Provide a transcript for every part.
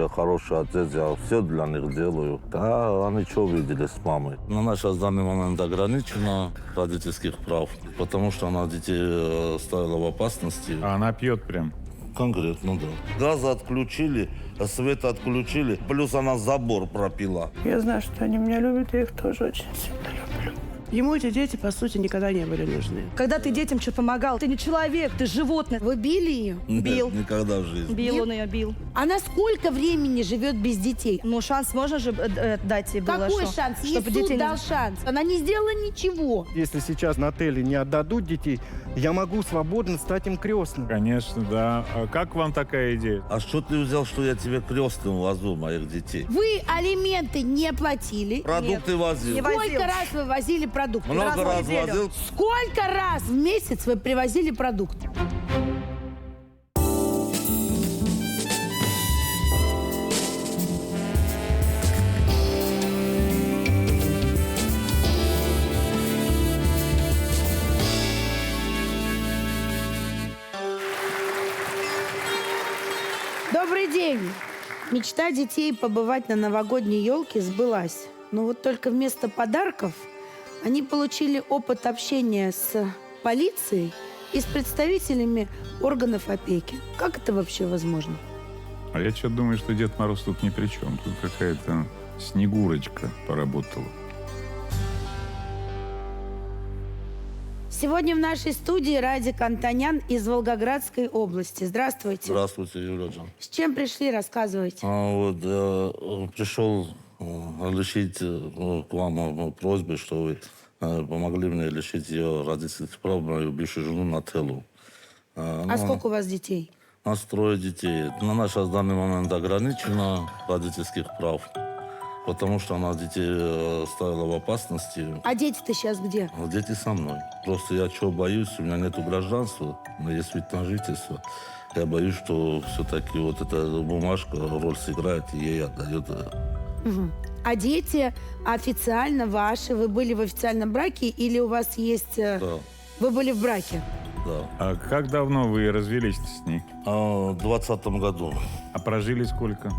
я хороший отец, я все для них делаю. А они что видели с мамой? Она сейчас в данный момент ограничена родительских прав, потому что она детей ставила в опасности. А она пьет прям. Конкретно, да. Газ отключили, свет отключили, плюс она забор пропила. Я знаю, что они меня любят, я их тоже очень сильно люблю. Ему эти дети, по сути, никогда не были нужны. Когда ты детям что помогал, ты не человек, ты животное. Вы били ее? Бил. Нет, никогда в жизни. Бил он ее, бил. Она сколько времени живет без детей? Ну, шанс можно же дать ей было. Какой что? шанс? Ей Чтобы суд детей не- дал шанс. Она не сделала ничего. Если сейчас на отеле не отдадут детей, я могу свободно стать им крестным. Конечно, да. А как вам такая идея? А что ты взял, что я тебе крестным возу моих детей? Вы алименты не платили. Продукты возил. Не возил. Сколько раз вы возили продукты? Много раз неделю. возил. Сколько раз в месяц вы привозили продукты? Добрый день. Мечта детей побывать на новогодней елке сбылась. Но вот только вместо подарков они получили опыт общения с полицией и с представителями органов опеки. Как это вообще возможно? А я что-то думаю, что Дед Мороз тут ни при чем. Тут какая-то Снегурочка поработала. Сегодня в нашей студии Радик Антонян из Волгоградской области. Здравствуйте. Здравствуйте, Юлия Джан. С чем пришли, рассказывайте. Вот я пришел решить к вам просьбу, что вы помогли мне лишить ее родительских прав, мою бывшую жену Нателлу. А сколько у вас детей? У нас 3 детей. Она сейчас в данный момент ограничена родительских прав, потому что она детей ставила в опасности. А дети-то сейчас где? Дети со мной. Просто я чего боюсь, у меня нету гражданства, но есть вид на жительство. Я боюсь, что все-таки вот эта бумажка роль сыграет, и ей отдает. А дети официально ваши? Вы были в официальном браке или у вас есть... Да, Вы были в браке? да. А как давно вы развелись с ней? В 2020 году. А прожили сколько?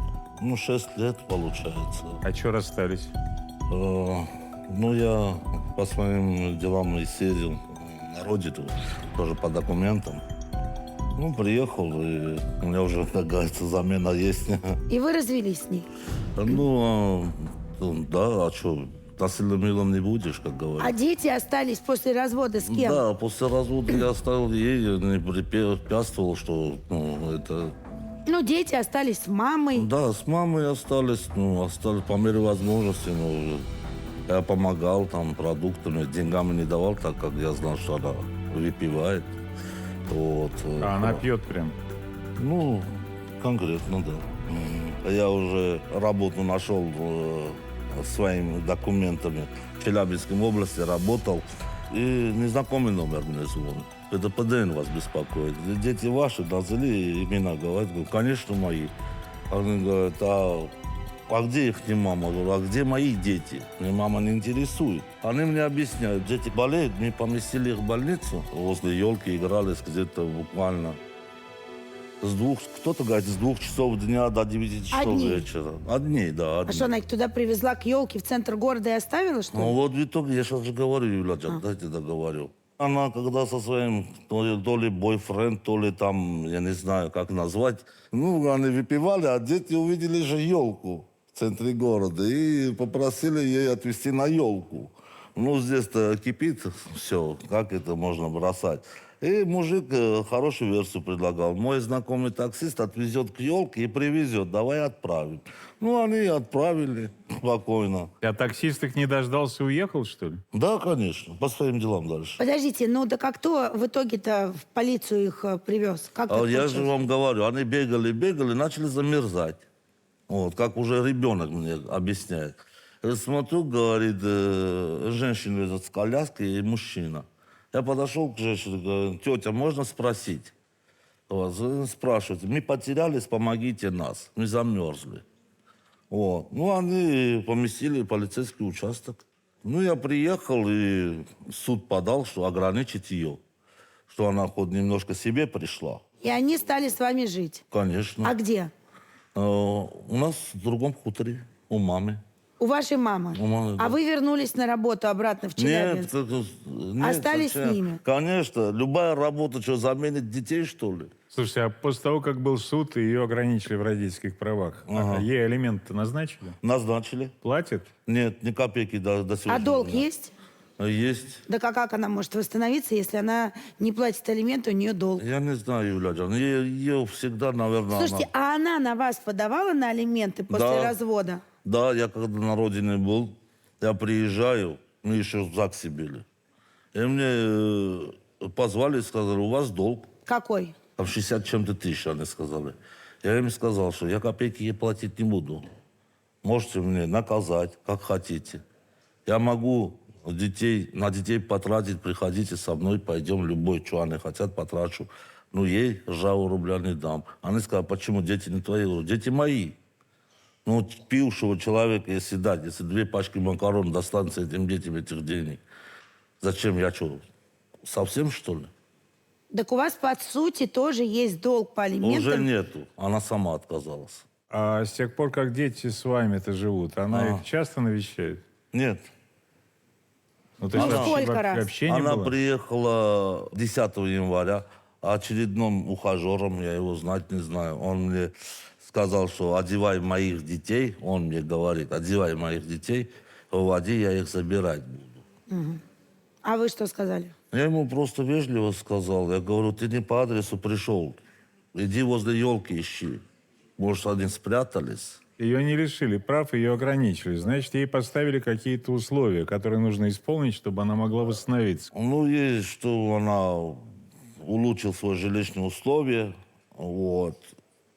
6 лет получается. А что расстались? Я по своим делам и съездил на родину, тоже по документам. Приехал, и у меня уже, как говорится, замена есть. И вы развелись с ней? Да, а что, насильно милым не будешь, как говорится. А дети остались после развода с кем? Да, после развода я оставил ей, не препятствовал, что это... Дети остались с мамой. Да, с мамой остались, остались по мере возможности. Я помогал там продуктами, деньгами не давал, так как я знал, что она выпивает. Вот. А она пьет прям. Конкретно, да. Я уже работу нашел своими документами. В Челябинской области работал. И незнакомый номер мне звонит. Это ПДН вас беспокоит. Дети ваши назвали имена, говорят. Говорю, конечно, мои. Они говорят, а где их не мама? Я говорю, а где мои дети? Мне мама не интересует. Они мне объясняют, дети болеют, мы поместили их в больницу. Возле елки играли где-то буквально кто-то говорит, с 2 часов дня до 9 часов Одни? вечера. Одни, да, одни. А что, она их туда привезла к елке в центр города и оставила, что ли? Вот в итоге, я сейчас же говорю, Юля, дайте договорю. Она когда со своим то ли бойфренд, то ли там, я не знаю, как назвать, они выпивали, а дети увидели же елку в центре города и попросили ей отвезти на елку. Здесь-то кипит все, как это можно бросать. И мужик хорошую версию предлагал. Мой знакомый таксист отвезет к елке и привезет. Давай отправим. Они отправили спокойно. А таксист их не дождался и уехал, что ли? Да, конечно. По своим делам дальше. Подождите, так а кто в итоге-то в полицию их привез? Как так Я получилось? же вам говорю, они бегали, начали замерзать. Как уже ребенок мне объясняет. Смотрю, говорит, женщина идет с коляской и мужчина. Я подошел к женщине, говорю, тетя, можно спросить? Спрашивают, мы потерялись, помогите нас, мы замерзли. Они поместили в полицейский участок. Я приехал, и суд подал, что ограничить ее, что она хоть немножко себе пришла. И они стали с вами жить? Конечно. А где? У нас в другом хуторе, у мамы. У вашей мамы? У мамы, да. А вы вернулись на работу обратно в Нет, Челябинск? нет, Остались зачем? с ними? Конечно. Любая работа, что, заменит детей, что ли? Слушайте, а после того, как был суд, ее ограничили в родительских правах, Ага. ей алименты назначили? Назначили. Платит? Нет, ни копейки до сегодня. А долг есть? Есть. Да как она может восстановиться, если она не платит алименты, у нее долг? Я не знаю, Юля Джан. Ее всегда, наверное, Слушайте, а она на вас подавала на алименты после Да. развода? Да, я когда на родине был, я приезжаю, мы еще в ЗАГСе были. И мне позвали и сказали, у вас долг. Какой? Там 60 чем-то тысяч, они сказали. Я им сказал, что я копейки ей платить не буду. Можете мне наказать, как хотите. Я могу на детей потратить, приходите со мной, пойдем, любой, что они хотят, потрачу. Ну, ей ржавого рубля не дам. Они сказали, почему дети не твои? Я говорю, дети мои. Ну, пившего человека, если дать, если 2 пачки макарон достанется этим детям этих денег, зачем я что, совсем что ли? Так у вас, по сути, тоже есть долг по алиментам. Уже нету. Она сама отказалась. А с тех пор, как дети с вами-то живут, она их часто навещает? Нет. Ну, то есть Ну, сколько раз? вообще не Она было? приехала 10 января, очередным ухажером, я его знать не знаю. Он мне сказал, что одевай моих детей, он мне говорит, одевай моих детей, выводи, я их забирать буду. А вы что сказали? Я ему просто вежливо сказал, я говорю, ты не по адресу пришел, иди возле елки ищи. Может, они спрятались? Ее не лишили прав, ее ограничили. Значит, ей поставили какие-то условия, которые нужно исполнить, чтобы она могла восстановиться. Ну, есть, что она улучшила свои жилищные условия, вот.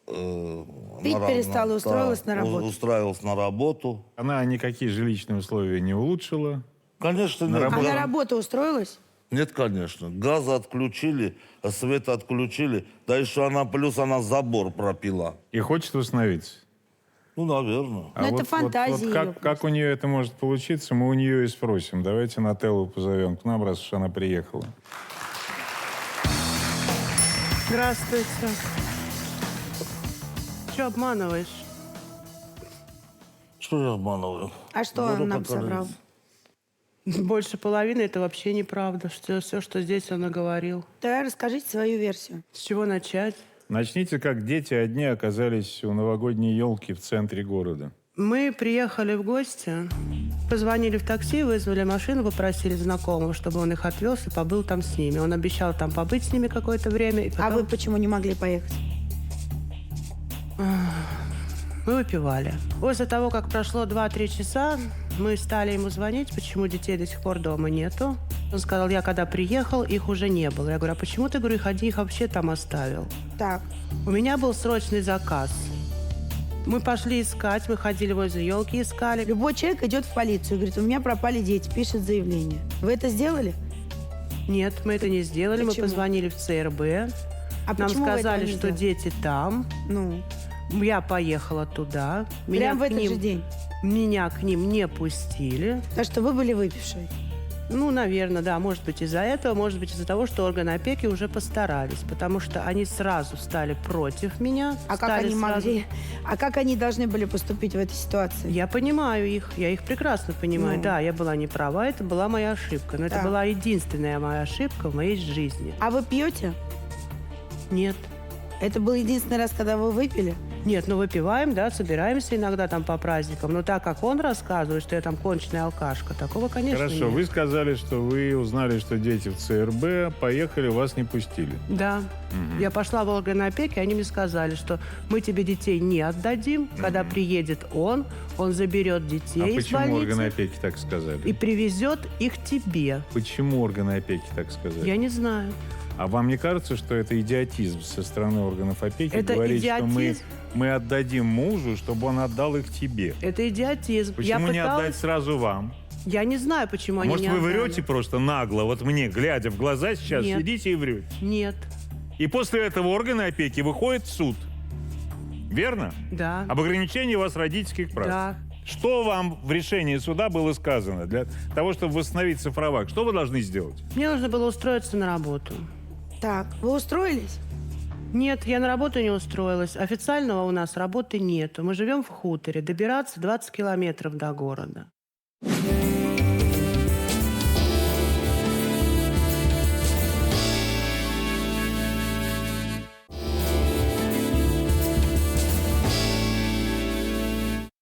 Пить перестала, устроилась на работу. Устраивалась на работу. Она никакие жилищные условия не улучшила. Конечно, нет. А на работу устроилась? Нет, конечно. Газа отключили, света отключили. Да еще она, плюс она забор пропила. И хочет восстановиться. Ну, наверное. Ну, это фантазии её как у нее это может получиться, мы у нее и спросим. Давайте Нателлу позовем к нам, раз уж она приехала. Здравствуйте. Че обманываешь? Что я обманываю? А что Говорю, он нам как она собрал? есть. Больше половины это вообще неправда. Все, что здесь он наговорил. Давай расскажите свою версию. С чего начать? Начните, как дети одни оказались у новогодней елки в центре города. Мы приехали в гости, позвонили в такси, вызвали машину, попросили знакомого, чтобы он их отвез и побыл там с ними. Он обещал там побыть с ними какое-то время. И А потом вы почему не могли поехать? мы выпивали. После того, как прошло 2-3 часа, мы стали ему звонить, почему детей до сих пор дома нету. Он сказал, я когда приехал, их уже не было. Я говорю, а почему ты, говорю, их вообще там оставил? Так. У меня был срочный заказ. Мы пошли искать, мы ходили возле елки, искали. Любой человек идет в полицию и говорит, у меня пропали дети, пишет заявление. Вы это сделали? Нет, мы это не сделали. Почему? Мы позвонили в ЦРБ. А Нам почему вы сказали, этого не что сделали? дети там. Ну, Я поехала туда. прям в к этот ним- же день. Меня к ним не пустили. Так что вы были выпившей. Ну, наверное, да. Может быть, из-за этого, может быть, из-за того, что органы опеки уже постарались. Потому что они сразу стали против меня. А как стали они сразу- могли? А как они должны были поступить в этой ситуации? Я понимаю их. Я их прекрасно понимаю. Ну. Да, я была не права, это была моя ошибка. Но Так. это была единственная моя ошибка в моей жизни. А вы пьете? Нет. Это был единственный раз, когда вы выпили? Нет, ну выпиваем, да, собираемся иногда там по праздникам. Но так как он рассказывает, что я там конченая алкашка, такого, конечно, Хорошо, нет. вы сказали, что вы узнали, что дети в ЦРБ, поехали, вас не пустили. Да. Я пошла в органы опеки, они мне сказали, что мы тебе детей не отдадим. Когда приедет он заберет детей А из почему больницы органы опеки так сказали? и привезет их тебе. Почему органы опеки так сказали? Я не знаю. А вам не кажется, что это идиотизм со стороны органов опеки Это говорить, что идиотизм. мы отдадим мужу, чтобы он отдал их тебе? Это идиотизм. Почему не отдать сразу вам? Я не знаю, почему они Может, не вы отдали. врете просто нагло, вот мне, глядя в глаза сейчас, Нет. сидите и врете. Нет. И после этого органы опеки выходят в суд. Верно? Да. Об ограничении у вас родительских прав. Да. Что вам в решении суда было сказано для того, чтобы восстановиться в правах? Что вы должны сделать? Мне нужно было устроиться на работу. Так, вы устроились? Нет, я на работу не устроилась. Официального у нас работы нету. Мы живем в хуторе. Добираться 20 километров до города.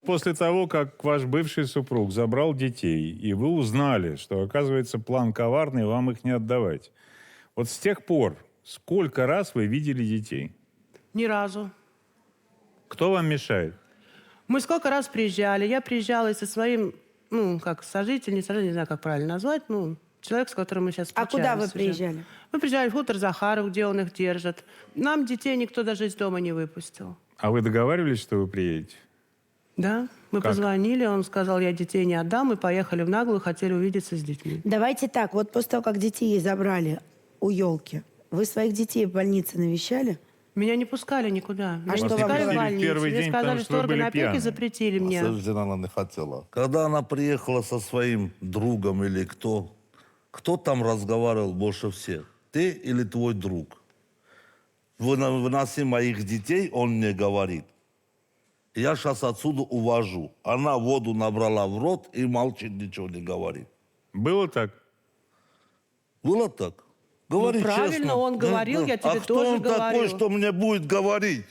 После того, как ваш бывший супруг забрал детей, и вы узнали, что, оказывается, план коварный, вам их не отдавать. Вот с тех пор сколько раз вы видели детей? Ни разу. Кто вам мешает? Мы сколько раз приезжали. Я приезжала и со своим, как сожитель, не сожитель, не знаю, как правильно назвать, человек, с которым мы сейчас А куда вы встречаемся уже. приезжали? Мы приезжали в хутор Захаров, где он их держит. Нам детей никто даже из дома не выпустил. А вы договаривались, что вы приедете? Да, мы Как? позвонили, он сказал, я детей не отдам, и поехали в наглую, хотели увидеться с детьми. Давайте так, вот после того, как детей забрали у елки, вы своих детей в больнице навещали? Меня не пускали никуда. Меня что не вам пускали в говорили? больницу. Первый Мне день, сказали, потому что что вы были органы опеки пьяны. запретили мне. Следующий день она не хотела. Когда она приехала со своим другом или кто там разговаривал больше всех? Ты или твой друг? Выноси моих детей, он мне говорит. Я сейчас отсюда увожу. Она воду набрала в рот и молчит, ничего не говорит. Было так? Было так? Говори правильно, честно. он говорил, я тебе а тоже кто он такой, говорю. что мне будет говорить?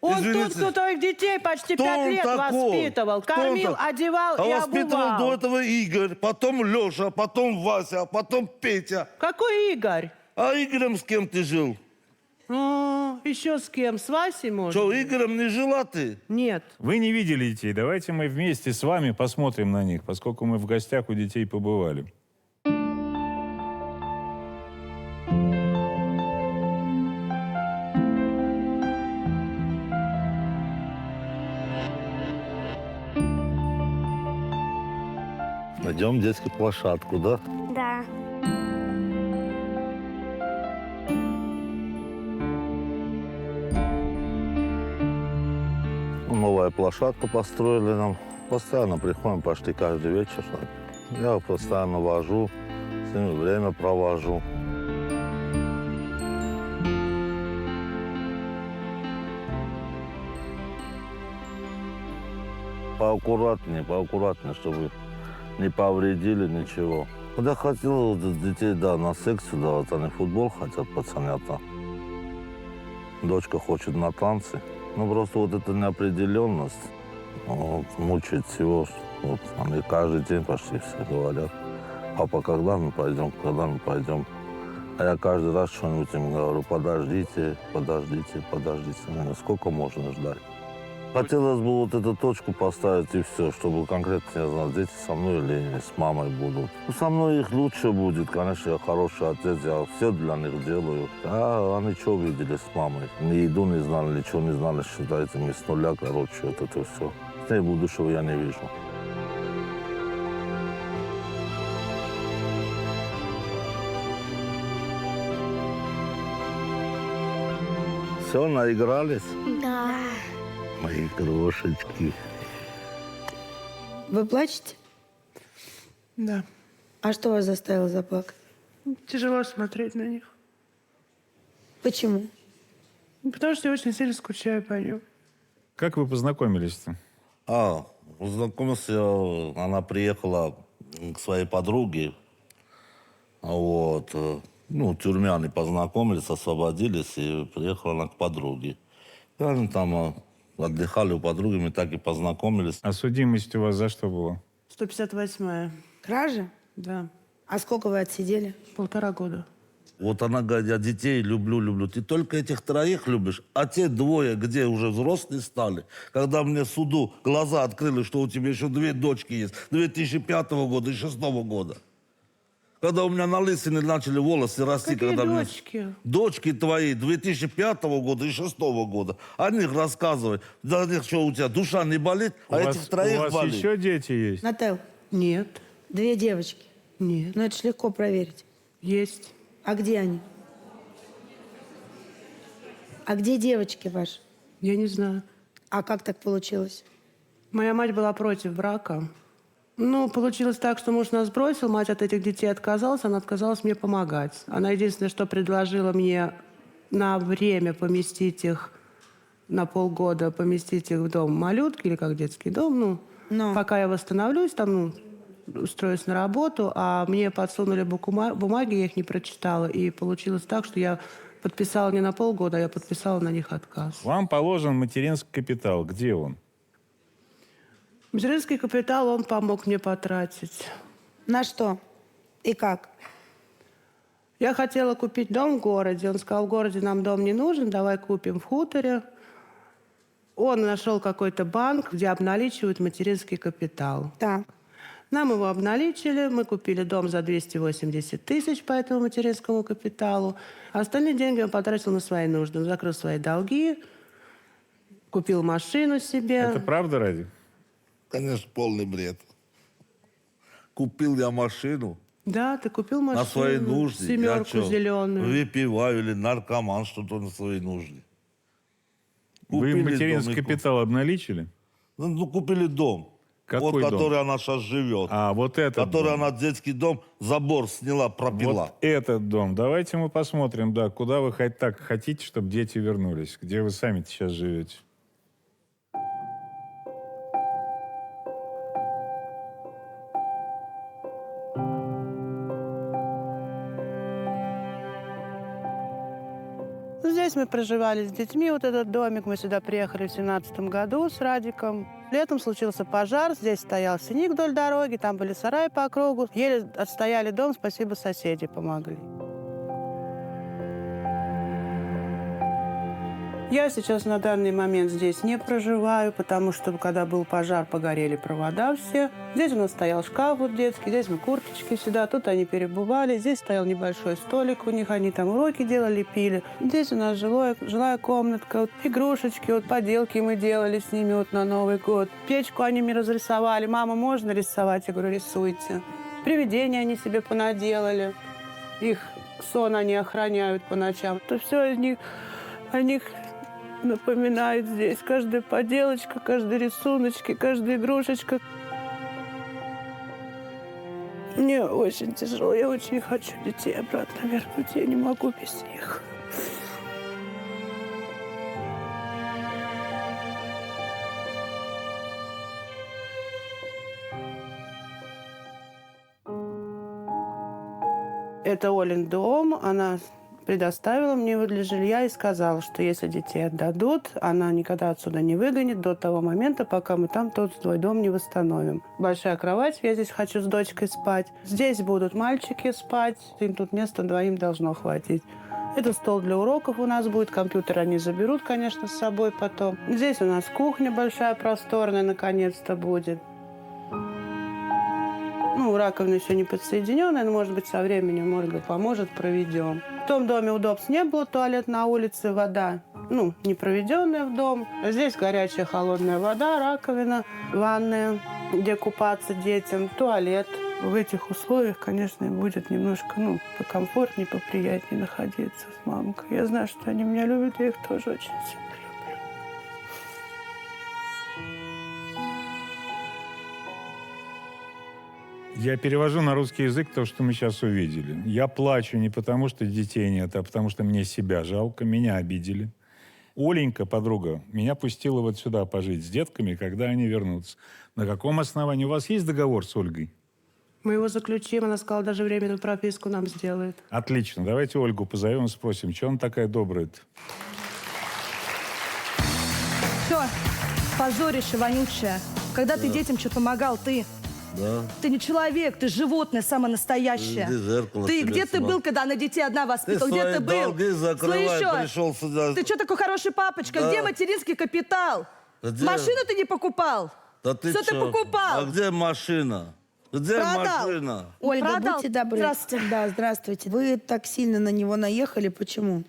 Он Извините. тот, кто твоих детей почти Кто 5 он лет такой? воспитывал, Кто он кормил, так- одевал и воспитывал до обувал. этого Игорь, потом Леша, потом Вася, потом Петя. Какой Игорь? А Игорем с кем ты жил? Еще с кем? С Васей, может? Что, Игорем не жила ты? Нет. Вы не видели детей. Давайте мы вместе с вами посмотрим на них, поскольку мы в гостях у детей побывали. Найдем детскую площадку, да? Да. Новая площадка построили нам. Постоянно приходим почти каждый вечер. Я постоянно вожу, с ними время провожу. Поаккуратнее, чтобы не повредили ничего. Вот я хотел детей, на секцию давать, они футбол хотят, пацанята. Дочка хочет на танцы. Просто вот эта неопределенность мучает всего. Вот они каждый день почти все говорят: папа, когда мы пойдем, когда мы пойдем? А я каждый раз что-нибудь им говорю: подождите. Сколько можно ждать? Хотелось бы вот эту точку поставить и все, чтобы конкретно, я знал, дети со мной или с мамой будут. Со мной их лучше будет, конечно, я хороший отец, я все для них делаю. А они что видели с мамой? Ни еду не знали, ничего не знали, считайте, мы с нуля, вот это все. С ней будущего я не вижу. Все, наигрались? Да. Мои крошечки. Вы плачете? Да. А что вас заставило заплакать? Тяжело смотреть на них. Почему? Потому что я очень сильно скучаю по ним. Как вы познакомились-то? Познакомился я, она приехала к своей подруге. В тюрьме они познакомились, освободились, и приехала она к подруге. И они там отдыхали у подруги, мы так и познакомились. А судимость у вас за что была? 158-я. Кража? Да. А сколько вы отсидели? 1,5 года. Вот она говорит: я детей люблю. Ты только этих троих любишь, а те двое, где уже взрослые стали. Когда мне в суду глаза открыли, что у тебя еще 2 дочки есть, 2005 года и 2006 года. Когда у меня на лысине начали волосы расти. Какие когда дочки? Дочки твои 2005 года и 2006 года. О них рассказывай. За них что, у тебя душа не болит, а этих троих у вас болит. еще дети есть? Натал, Нет. 2 девочки. Нет. Ну, это ж легко проверить. Есть. А где они? А где девочки ваши? Я не знаю. А как так получилось? Моя мать была против брака. Получилось так, что муж нас бросил, мать от этих детей отказалась, она отказалась мне помогать. Она единственное, что предложила мне на время поместить их, на полгода поместить их в дом малютки, или как детский дом, Но. пока я восстановлюсь, там, устроюсь на работу, а мне подсунули бумаги, я их не прочитала, и получилось так, что я подписала не на полгода, а я подписала на них отказ. Вам положен материнский капитал. Где он? Материнский капитал он помог мне потратить. На что? И как? Я хотела купить дом в городе. Он сказал, в городе нам дом не нужен, давай купим в хуторе. Он нашел какой-то банк, где обналичивают материнский капитал. Так. Нам его обналичили, мы купили дом за 280 тысяч по этому материнскому капиталу. А остальные деньги он потратил на свои нужды. Он закрыл свои долги, купил машину себе. Это правда, Ради? Конечно, полный бред. Купил я машину Да, ты купил машину. на свои нужды. Я Семерку чё, зеленую. выпиваю или наркоман, что-то на свои нужды. Вы Купили материнский дом и капитал обналичили? Ну, купили дом. Какой вот, дом? который она сейчас живет. А, вот этот Который дом. она детский дом, забор сняла, пропила. Вот этот дом. Давайте мы посмотрим, да, куда вы так хотите, чтобы дети вернулись. Где вы сами сейчас живете? Здесь мы проживали с детьми, вот этот домик. Мы сюда приехали в 2017 году с Радиком. Летом случился пожар, здесь стоял синик вдоль дороги, там были сараи по кругу. Еле отстояли дом, спасибо, соседи помогли. Я сейчас на данный момент здесь не проживаю, потому что, когда был пожар, погорели провода все. Здесь у нас стоял шкаф вот детский, здесь мы курточки сюда, тут они перебывали. Здесь стоял небольшой столик у них, они там уроки делали, пили. Здесь у нас жилая комнатка, вот, игрушечки, вот поделки мы делали с ними вот на Новый год. Печку они мне разрисовали. Мама, можно рисовать? Я говорю, рисуйте. Привидения они себе понаделали. Их сон они охраняют по ночам. То все о них напоминает здесь. Каждая поделочка, каждый рисуночки, каждая игрушечка. Мне очень тяжело. Я очень хочу детей обратно вернуть. Я не могу без них. Это Олин дом. Она предоставила мне его для жилья и сказала, что если детей отдадут, она никогда отсюда не выгонит до того момента, пока мы там тот свой дом не восстановим. Большая кровать, я здесь хочу с дочкой спать. Здесь будут мальчики спать, им тут места двоим должно хватить. Это стол для уроков у нас будет, компьютер они заберут, конечно, с собой потом. Здесь у нас кухня большая, просторная, наконец-то будет. Ну, раковина еще не подсоединенная, но, может быть, со временем Ольга поможет, проведем. В том доме удобств не было, туалет на улице, вода, не проведенная в дом. Здесь горячая, холодная вода, раковина, ванная, где купаться детям, туалет. В этих условиях, конечно, будет немножко, покомфортнее, поприятнее находиться с мамкой. Я знаю, что они меня любят, я их тоже очень сильно люблю. Я перевожу на русский язык то, что мы сейчас увидели. Я плачу не потому, что детей нет, а потому, что мне себя жалко, меня обидели. Оленька, подруга, меня пустила вот сюда пожить с детками, когда они вернутся. На каком основании? У вас есть договор с Ольгой? Мы его заключим, она сказала, даже временную прописку нам сделает. Отлично. Давайте Ольгу позовем и спросим, что она такая добрая-то? Все, позорище вонючее. Когда ты детям что-то помогал, ты не человек, ты животное самое настоящее. Иди зеркало Ты себе где ты смотри. был, когда она детей одна Ты воспитывала? Где свои ты был? долги закрывай, Слышь, пришел сюда. ты что такой хороший папочка? Да. Где материнский капитал? Где? Машину ты не покупал? Да ты Что ты чё? покупал? А где машина? Где Продал. машина? Ольга, Продал. будьте добры. Здравствуйте. Да, здравствуйте. Вы так сильно на него наехали. Почему?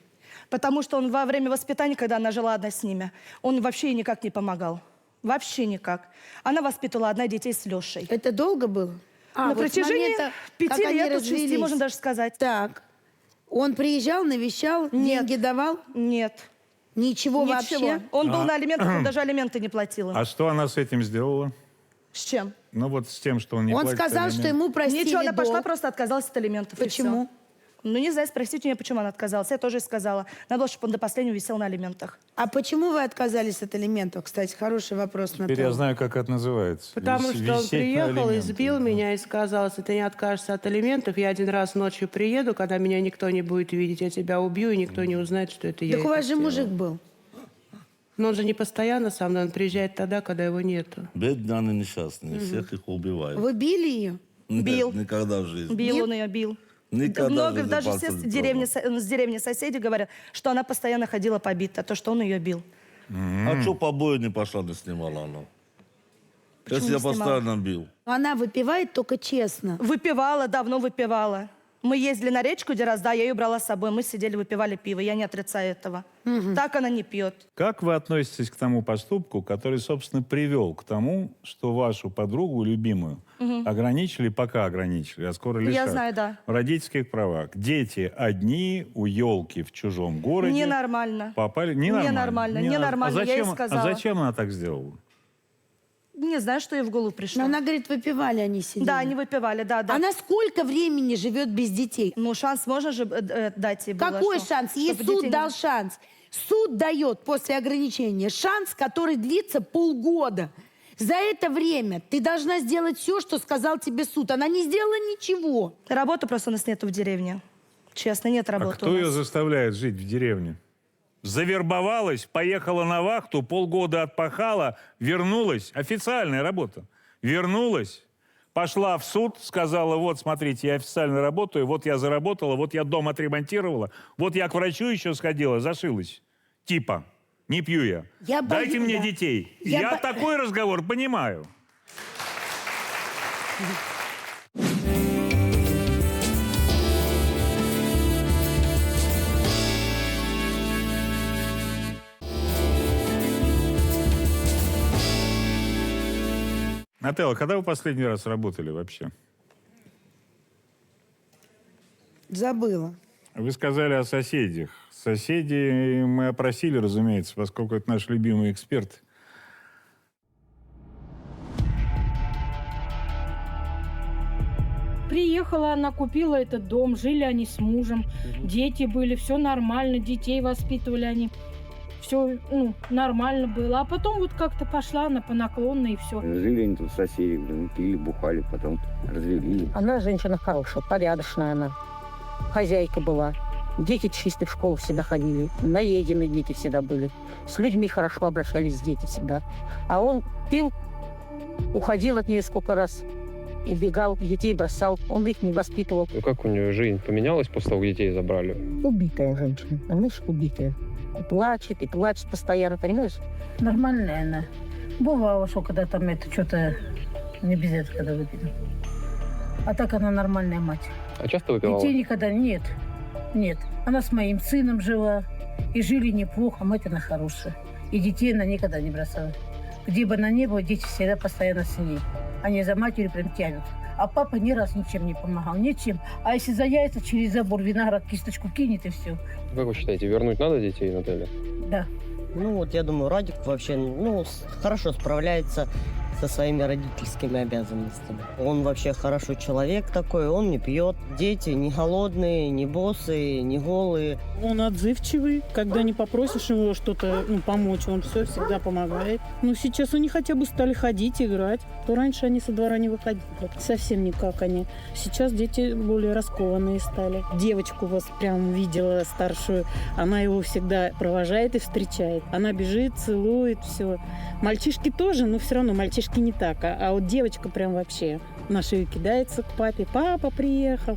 Потому что он во время воспитания, когда она жила одна с ними, он вообще ей никак не помогал. Вообще никак. Она воспитывала одна детей с Лешей. Это долго было? На вот с протяжении момента, 5 как они лет, от 6, развелись. можно даже сказать. Так. Он приезжал, навещал, Нет. деньги давал? Нет. Ничего, Ничего. вообще? Он был на алиментах, он даже алименты не платил. А что она с этим сделала? С чем? Ну вот с тем, что он не Он платит сказал, алименты. что ему простили Ничего, она пошла, долг. просто отказалась от алиментов. и Почему? всё. Ну, не знаю, спросите меня, почему она отказалась. Я тоже ей сказала. Надо было, чтобы он до последнего висел на алиментах. А почему вы отказались от алиментов? Кстати, хороший вопрос. Теперь я знаю, как это называется. Потому что он Висеть на приехал, алиментах. избил меня и сказал, если ты не откажешься от алиментов, я один раз ночью приеду, когда меня никто не будет видеть, я тебя убью, и никто не узнает, что это я. Так у это вас же сделала. мужик был. Но он же не постоянно со мной, он приезжает тогда, когда его нету. Бедные они несчастные, всех их убивают. Вы били ее? Нет, Бил. никогда в жизни. Бил он ее, бил. Никогда в Много, жизни даже все пальцем с не деревни соседи говорят, что она постоянно ходила побита, то, что он ее бил. А что побои не пошла, не снимала она? Если не я снимала? постоянно бил. Она выпивает только честно. Выпивала, давно выпивала. Мы ездили на речку один раз, да, я ее брала с собой, мы сидели, выпивали пиво, я не отрицаю этого. Так она не пьет. Как вы относитесь к тому поступку, который, собственно, привел к тому, что вашу подругу, любимую, ограничили, пока ограничили, а скоро лишат? Я знаю, да. В родительских правах. Дети одни у елки в чужом городе. Ненормально. Попали... Ненормально. Ненормально, Не- ненормально, а я ей зачем, сказала. А зачем она так сделала? Не знаю, что ей в голову пришло. Но она говорит, выпивали они сидели. Да, они выпивали, да, да. Она сколько времени живет без детей? Ну, шанс можно же дать ей было, Какой что- шанс? Ей чтобы суд детей не- дал шанс. Суд дает после ограничения шанс, который длится полгода. За это время ты должна сделать все, что сказал тебе суд. Она не сделала ничего. Работы просто у нас нету в деревне. Честно, нет А работы кто у ее нас. заставляет жить в деревне? Завербовалась, поехала на вахту, полгода отпахала, вернулась. Официальная работа. Вернулась, пошла в суд, сказала, вот, смотрите, я официально работаю, вот я заработала, вот я дом отремонтировала, вот я к врачу еще сходила, зашилась. Типа, не пью я. Я Дайте боюсь, мне да. детей. Я Я бо- такой разговор понимаю. Нателла, когда вы последний раз работали вообще? Забыла. Вы сказали о соседях. Соседей мы опросили, разумеется, поскольку это наш любимый эксперт. Приехала она, купила этот дом, жили они с мужем, дети были, все нормально, детей воспитывали они. Все нормально было. А потом вот как-то пошла она по наклонной и все. Жили они тут соседи, блин, пили, бухали, потом развели. Она женщина хорошая, порядочная она. Хозяйка была. Дети чистые в школу всегда ходили. Наеденные дети всегда были. С людьми хорошо обращались дети всегда. А он пил, уходил от нее сколько раз. Убегал, детей бросал. Он их не воспитывал. Ну как у нее жизнь поменялась после того, как детей забрали? Убитая женщина. Понимаешь, убитая. И плачет постоянно, понимаешь? Нормальная она. Бывало, что когда там это что-то не без этого, когда выпила. А так она нормальная мать. А часто выпивала? Детей никогда нет. Нет. Она с моим сыном жила. И жили неплохо. Мать она хорошая. И детей она никогда не бросала. Где бы она ни была, дети всегда постоянно с ней. Они за матерью прям тянут. А папа ни разу ничем не помогал. Ничем. А если за яйца через забор виноград кисточку кинет и все. Как вы считаете, вернуть надо детей, Наталья? Да. Ну вот, я думаю, Радик вообще, хорошо справляется со своими родительскими обязанностями. Он вообще хороший человек такой, он не пьет. Дети не голодные, не босые, не голые. Он отзывчивый. Когда не попросишь его что-то помочь, он все всегда помогает. Ну, сейчас они хотя бы стали ходить, играть. То раньше они со двора не выходили. Совсем никак они. Сейчас дети более раскованные стали. Девочку вас прям видела старшую. Она его всегда провожает и встречает. Она бежит, целует, все. Мальчишки тоже, но все равно мальчишки не так. А вот девочка прям вообще на шею кидается к папе. Папа приехал.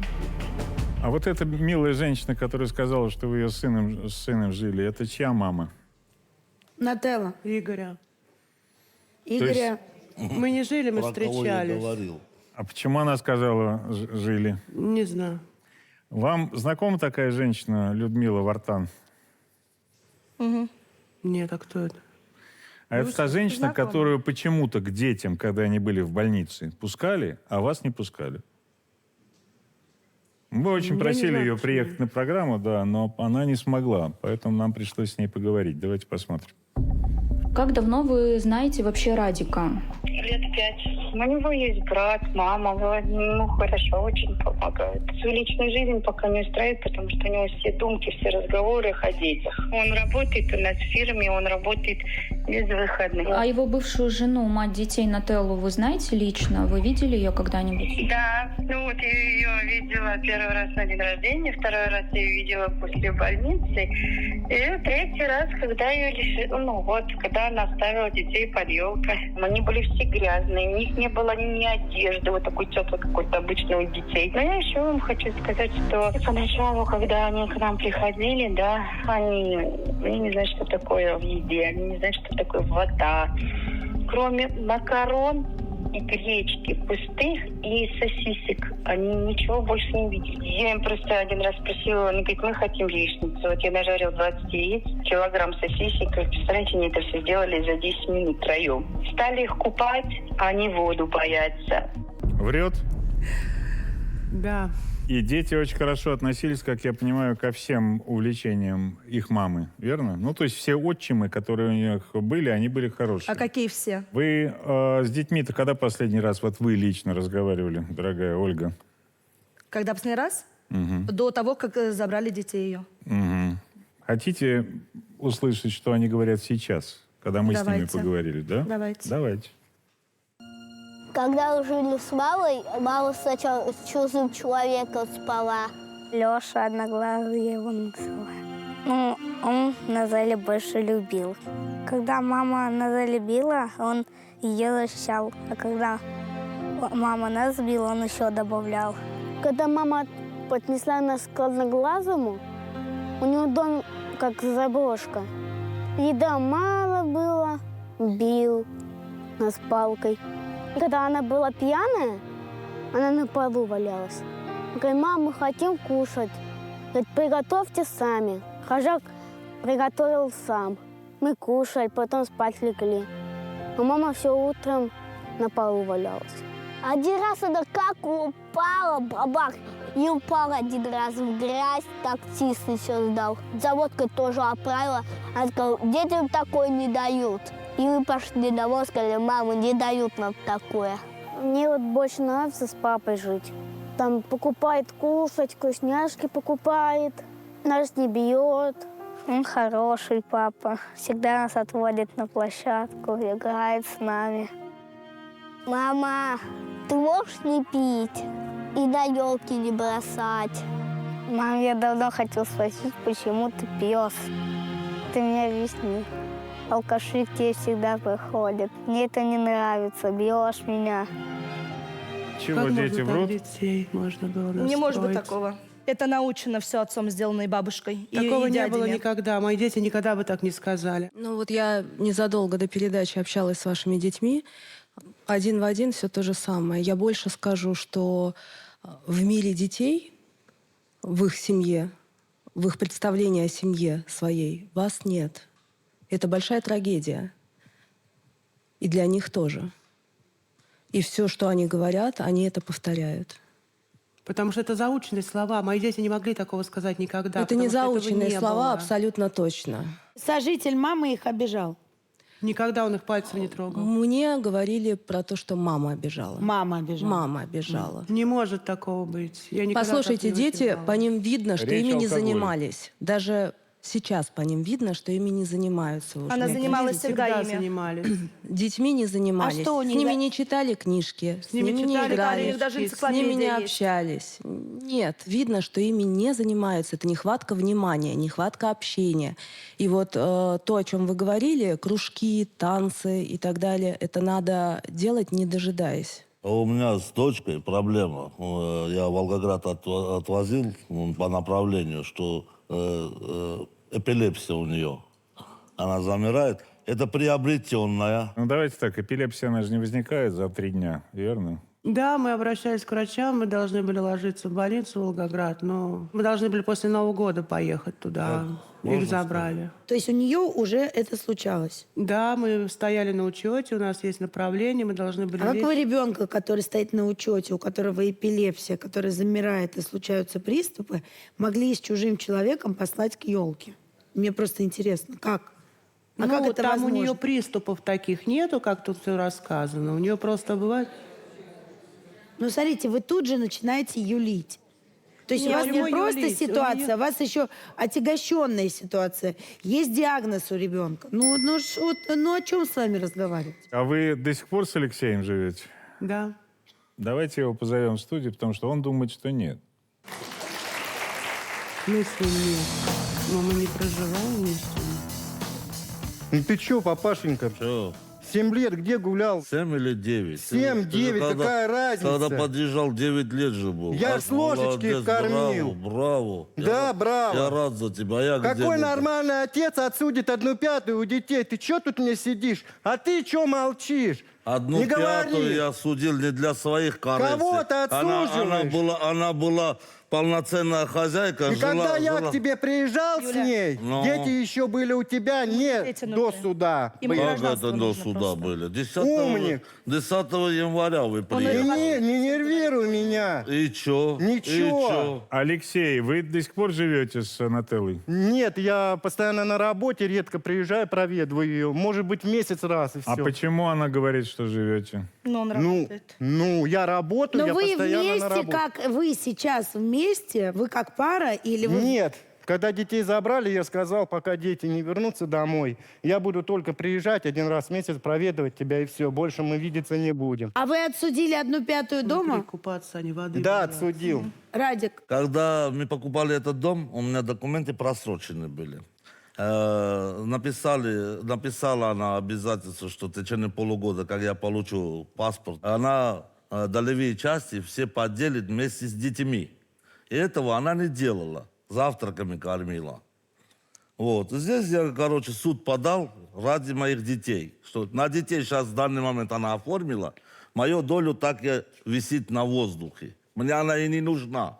А вот эта милая женщина, которая сказала, что вы ее с сыном жили, это чья мама? Нателла. Игоря. Игоря. Мы не жили, мы Про кого я встречались. говорил. А почему она сказала, жили? Не знаю. Вам знакома такая женщина, Людмила Вартан? Нет, а кто это? А это та женщина, знакомы. которую почему-то к детям, когда они были в больнице, пускали, а вас не пускали. Мы очень Я не просили знаю, ее почему. приехать на программу, да, но она не смогла, поэтому нам пришлось с ней поговорить. Давайте посмотрим. Как давно вы знаете вообще Радика? Лет 5. У него есть брат, мама. Ну, хорошо, очень помогает. Свою личную жизнь пока не устраивает, потому что у него все думки, все разговоры о детях. Он работает у нас в фирме, он работает без выходных. А его бывшую жену, мать детей Нателлу, вы знаете лично? Вы видели ее когда-нибудь? Да. Ну вот я ее видела первый раз на день рождения, второй раз я ее видела после больницы. И третий раз, когда ее лишили, ну вот, когда она оставила детей под елкой. Они были все грязные, у них не было ни одежды, вот такой теплый какой-то обычный у детей. Но я еще вам хочу сказать, что поначалу, когда они к нам приходили, да, они не знают, что такое в еде, они не знают, что такое вода. Кроме макарон и гречки пустых и сосисек, они ничего больше не видели. Я им просто один раз спросила, они говорят, мы хотим яичницу. Вот я нажарил 20 яиц, килограмм сосисек. Представляете, они это все сделали за 10 минут втроем. Стали их купать, а они воду боятся. Врет? Да. И дети очень хорошо относились, как я понимаю, ко всем увлечениям их мамы, верно? Ну, то есть все отчимы, которые у них были, они были хорошие. А какие все? Вы с детьми-то когда последний раз вот вы лично разговаривали, дорогая Ольга? Когда последний раз? Угу. До того, как забрали детей ее. Угу. Хотите услышать, что они говорят сейчас, когда мы с ними поговорили, да? Давайте. Давайте. Когда жили с мамой, мама сначала с чужим человеком спала. Леша Одноглазый его называли. Ну, он Назаля больше любил. Когда мама Назаля била, он ее защищал. А когда мама нас била, он еще добавлял. Когда мама поднесла нас к Одноглазому, у него дом как заброшка. Еда мало было, бил нас палкой. И когда она была пьяная, она на полу валялась. Говорит, мама, мы хотим кушать. Говорит, приготовьте сами. Хожак приготовил сам. Мы кушали, потом спать легли. А мама все утром на полу валялась. Один раз она как упала, бабах, и упала один раз в грязь, таксист еще сдал. За водкой тоже оправила. Она сказала, детям такое не дают. И мы пошли домой, сказали, мама, не дают нам такое. Мне вот больше нравится с папой жить. Там покупает кушать, вкусняшки покупает, нас не бьет. Он хороший папа, всегда нас отводит на площадку, играет с нами. Мама, ты можешь не пить и на елки не бросать? Мам, я давно хотел спросить, почему ты пьешь. Ты мне объясни. Алкаши к тебе всегда приходят. Мне это не нравится, бьешь меня. Чего Как дети можно врут? так детей можно было настроить? Не может быть такого. Это научено все отцом, сделано и бабушкой. Такого и не было дядями. никогда. Мои дети никогда бы так не сказали. Ну вот я незадолго до передачи общалась с вашими детьми. Один в один все то же самое. Я больше скажу, что в мире детей, в их семье, в их представлении о семье своей вас нет. Это большая трагедия. И для них тоже. И все, что они говорят, они это повторяют. Потому что это заученные слова. Мои дети не могли такого сказать никогда. Это не потому что этого заученные не слова, было. абсолютно точно. Сожитель мамы их обижал. Никогда он их пальцем не трогал. Мне говорили про то, что мама обижала. Мама обижала. Мама обижала. Не может такого быть. Я никогда Послушайте, так не дети, воспитывала. по ним видно, что Речь ими не алкоголя. занимались. Даже сейчас по ним видно, что ими не занимаются уже. Она занималась всегда ими. занимались. Детьми не занимались. А что у них С ними за- не читали книжки, с ними ними не читали, играли, у них даже с ними энциклопедия не есть. общались. Нет, видно, что ими не занимаются. Это нехватка внимания, нехватка общения. И вот то, о чем вы говорили, кружки, танцы и так далее, это надо делать, не дожидаясь. А у меня с дочкой проблема. Я в Волгоград отвозил по направлению, что эпилепсия у нее. Она замирает. Это приобретенная. Ну, давайте так, эпилепсия, она же не возникает за 3 дня, верно? Да, мы обращались к врачам, мы должны были ложиться в больницу в Волгоград, но мы должны были после Нового года поехать туда. можно Их забрали. То есть у нее уже это случалось. Да, мы стояли на учете, у нас есть направление, мы должны были... А как лечь. вы ребенка, который стоит на учете, у которого эпилепсия, который замирает и случаются приступы, могли с чужим человеком послать к елке? Мне просто интересно, как? А как это там возможно? у нее приступов таких нету, как тут все рассказано. У нее просто бывает... Ну, смотрите, вы тут же начинаете юлить. То есть Не, у вас у не него просто юлить, у ситуация, неё- у вас еще отягощенная ситуация. Есть диагноз у ребенка. Ну о чем с вами разговаривать? А вы до сих пор с Алексеем живете? Да. Давайте его позовем в студию, потому что он думает, что нет. Мы с ним нет. Но мы не проживаем вместе. Ну ты чё, папашенька? Чё? 7 лет где гулял? 7 или 9? 7, 9, какая разница? Когда подъезжал, 9 лет же был. Я с ложечки Молодец, кормил. Браво. Да, браво. Я рад за тебя. А я где Какой был? нормальный отец отсудит 1/5 у детей? Ты чё тут мне сидишь? А ты чё молчишь? 1/5 говори. я судил не для своих коррекций. Кого ты отсуживаешь? Она была полноценная хозяйка. И когда я жила- к тебе приезжал с ней, Ну. дети еще были у тебя не до суда. Как это до суда были? 10 Умник. 10 января вы приехали. Не нервируй меня. И чё? Ничего. И чё? Алексей, вы до сих пор живете с Нателлой? Нет, я постоянно на работе, редко приезжаю, проведываю ее. Может быть, месяц раз и все. А почему она говорит, что живете? Но он Ну, работает. я работаю, Но я вы постоянно на вместе, работе. как вы сейчас вместе, вы как пара или вы... Нет. Когда детей забрали, я сказал, пока дети не вернутся домой, я буду только приезжать 1 раз в месяц, проведывать тебя и все. Больше мы видеться не будем. А вы отсудили 1/5 дома? Купаться, они воды Да, боятся. отсудил. Радик, Когда мы покупали этот дом, у меня документы просрочены были. Написала она обязательство, что в течение полугода, как я получу паспорт, она долевые части все поделит вместе с детьми. И этого она не делала. Завтраками кормила. Вот. И здесь я, суд подал ради моих детей. Что на детей сейчас в данный момент она оформила. Мою долю так и висит на воздухе. Мне она и не нужна.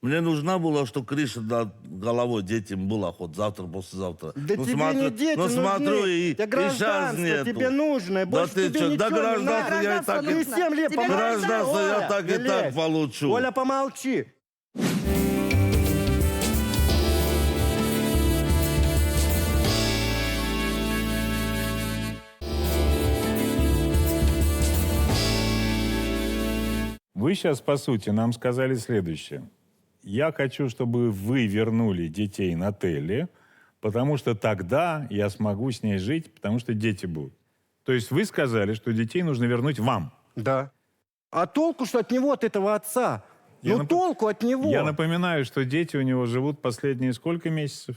Мне нужна была, что крыша над головой детям была хоть завтра, послезавтра. Да Ну, тебе смотрю, не дети ну, нужны. смотрю, и Тебе сейчас гражданство нету. тебе нужно. Больше ты тебе чё, ничего да не надо. гражданство я и так, Ты 7 лет помолчи. гражданство я Оля, так и не так лезь. получу. Оля, помолчи. Вы сейчас, по сути, нам сказали следующее. Я хочу, чтобы вы вернули детей Нателле, потому что тогда я смогу с ней жить, потому что дети будут. То есть вы сказали, что детей нужно вернуть вам. Да. А толку, что от него, от этого отца? Толку от него. Я напоминаю, что дети у него живут последние сколько месяцев?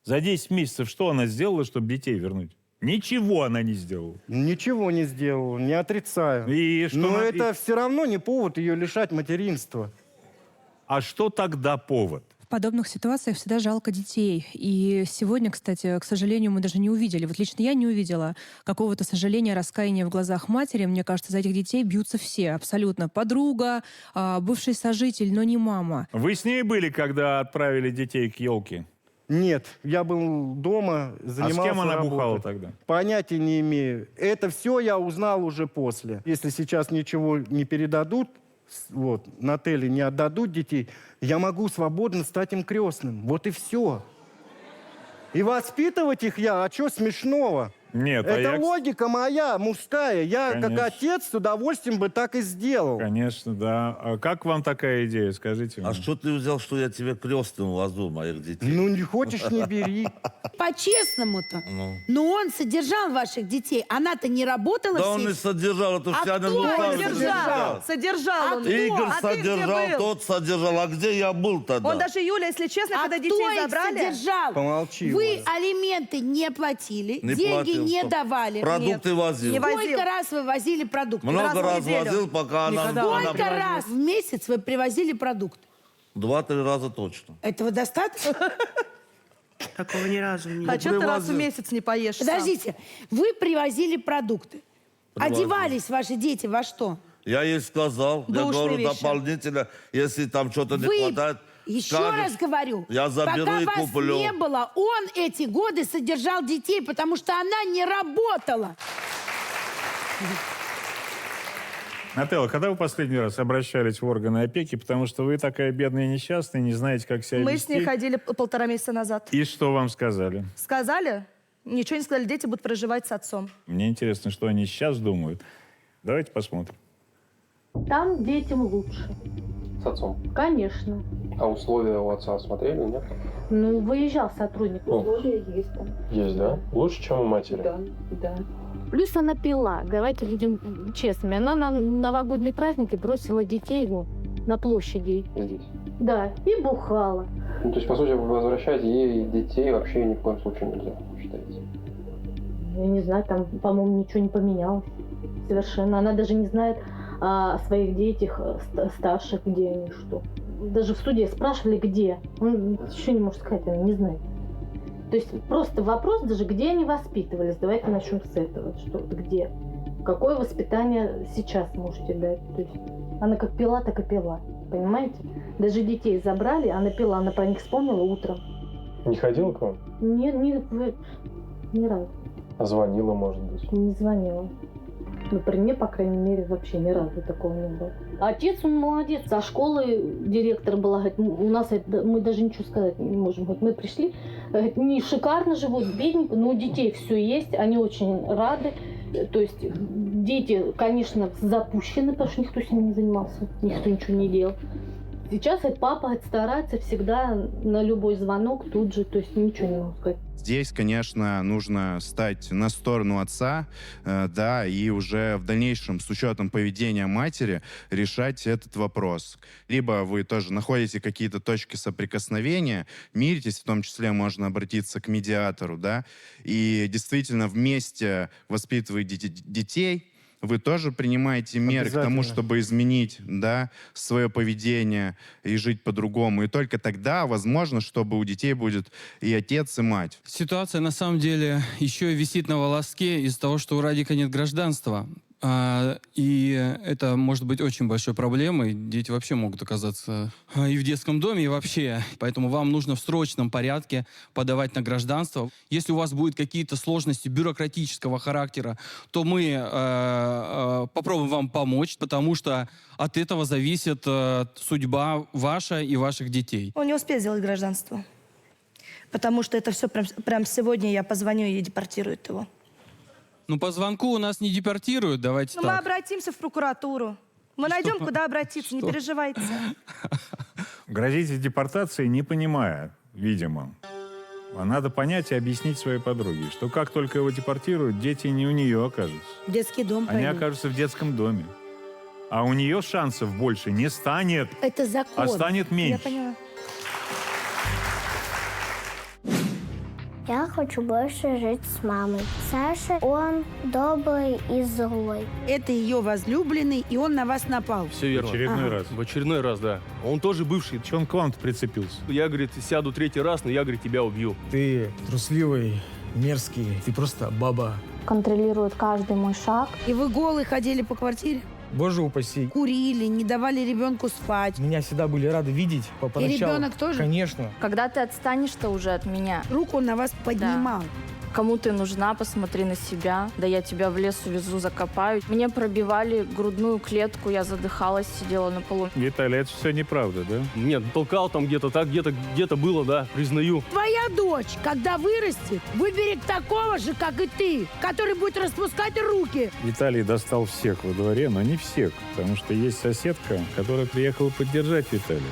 За 10 месяцев что она сделала, чтобы детей вернуть? Ничего она не сделала. Ничего не сделал, не отрицаю. И что Но она- это все равно не повод ее лишать материнства. А что тогда повод? В подобных ситуациях всегда жалко детей. И сегодня, кстати, к сожалению, мы даже не увидели, вот лично я не увидела какого-то сожаления, раскаяния в глазах матери. Мне кажется, за этих детей бьются все абсолютно. Подруга, бывший сожитель, но не мама. Вы с ней были, когда отправили детей к елке? Нет, я был дома, занимался А с кем она работой. бухала тогда? Понятия не имею. Это все я узнал уже после. Если сейчас ничего не передадут, вот, Нателле не отдадут детей, я могу свободно стать им крестным. Вот и все. И воспитывать их я, а что смешного? Нет, Это логика моя, мужская. Я, Конечно. как отец, с удовольствием бы так и сделал. Конечно, да. А как вам такая идея, скажите мне? А что ты взял, что я тебе крестным возу моих детей? Ну, не хочешь, не бери. по-честному-то. Ну. Но он содержал ваших детей. Она-то не работала Да в он семье. не содержал, это А вся кто Лукавый Содержал он. Игорь А ты где содержал, был? тот содержал. А где я был тогда? Он даже, Юля, если честно, когда Кто детей их забрали... содержал? Помолчи, Вы алименты не платили, Не деньги платил, не что? давали. Продукты Нет. возил. Сколько раз вы возили продукты? Много раз в неделю. возил, пока она... Сколько раз в месяц вы привозили продукты? 2-3 раза точно. Этого достаточно? Такого ни разу не А было. что ты раз в месяц не поешь сам? Подождите, вы привозили продукты. Привозил. Одевались ваши дети во что? Я ей сказал, я Душные говорю, вещи. дополнительно, если там что-то не Вы, хватает, еще скажешь. раз говорю, Я заберу пока и вас куплю. не было, он эти годы содержал детей, потому что она не работала. Нателла, когда вы последний раз обращались в органы опеки, потому что вы такая бедная и несчастная, не знаете, как себя Мы вести? с ней ходили 1,5 месяца назад. И что вам сказали? Сказали? Ничего не сказали, дети будут проживать с отцом. Мне интересно, что они сейчас думают. Давайте посмотрим. Там детям лучше. С отцом. Конечно. А условия у отца смотрели, нет? Ну, выезжал сотрудник. Условия есть там. Есть, да? Лучше, чем у матери? Да. Плюс она пила, давайте будем честными. Она на новогодние праздники бросила детей на площади. Здесь. Да, и бухала. Ну, то есть, по сути, вы возвращать ей детей вообще ни в коем случае нельзя, считаете? Я не знаю, там, по-моему, ничего не поменялось. Совершенно. Она даже не знает о своих детях старших, где они, что. Даже в суде спрашивали, где. Он еще не может сказать, он не знает. То есть просто вопрос даже, где они воспитывались. Давайте начнем с этого. Что, где? Какое воспитание сейчас можете дать? То есть она как пила, так и пила. Понимаете? Даже детей забрали, она пила, она про них вспомнила утром. Не ходила к вам? Нет, ни разу. А звонила, может быть? Не звонила. Ну, при мне, по крайней мере, вообще ни разу такого не было. Отец, он молодец. Со школы директор была, говорит, у нас это, мы даже ничего сказать не можем. Вот мы пришли, говорит, не шикарно живут, бедненько, но у детей все есть, они очень рады. То есть дети, конечно, запущены, потому что никто с ними не занимался, никто ничего не делал. Сейчас папа старается всегда на любой звонок тут же, то есть ничего не могу сказать. Здесь, конечно, нужно стать на сторону отца, да, и уже в дальнейшем, с учетом поведения матери, решать этот вопрос. Либо вы тоже находите какие-то точки соприкосновения, миритесь, в том числе можно обратиться к медиатору, да, и действительно вместе воспитывать детей. Вы тоже принимаете меры к тому, чтобы изменить, да, свое поведение и жить по-другому. И только тогда, возможно, чтобы у детей будет и отец, и мать. Ситуация, на самом деле, еще и висит на волоске из-за того, что у Радика нет гражданства. И это может быть очень большой проблемой. Дети вообще могут оказаться и в детском доме, и вообще. Поэтому вам нужно в срочном порядке подавать на гражданство. Если у вас будут какие-то сложности бюрократического характера, то мы попробуем вам помочь, потому что от этого зависит судьба ваша и ваших детей. Он не успеет сделать гражданство. Потому что это все прям сегодня я позвоню и депортируют его. Ну, по звонку у нас не депортируют, давайте так. Мы обратимся в прокуратуру. Мы найдем, куда обратиться, не переживайте. Грозите депортацией, не понимая, видимо. А надо понять и объяснить своей подруге, что как только его депортируют, дети не у нее окажутся. Детский дом. Они окажутся в детском доме. А у нее шансов больше не станет. Это закон. А станет меньше. Я поняла. Я хочу больше жить с мамой. Саша, он добрый и злой. Это ее возлюбленный, и он на вас напал. Все верно. В очередной раз. В очередной раз, да. Он тоже бывший. Че он к вам-то прицепился? Я, говорит, сяду 3-й раз, но я, говорит, тебя убью. Ты трусливый, мерзкий, ты просто баба. Контролирует каждый мой шаг. И вы голые ходили по квартире? Боже упаси. Курили, не давали ребенку спать. Меня всегда были рады видеть поначалу. И ребенок тоже? Конечно. Когда ты отстанешь-то уже от меня? Руку он на вас поднимал. Да. Кому ты нужна, посмотри на себя. Да я тебя в лес увезу, закопаю. Мне пробивали грудную клетку, я задыхалась, сидела на полу. Виталий, это все неправда, да? Нет, толкал там где-то так, где-то было, да, признаю. Твоя дочь, когда вырастет, выберет такого же, как и ты, который будет распускать руки. Виталий достал всех во дворе, но не всех, потому что есть соседка, которая приехала поддержать Виталия.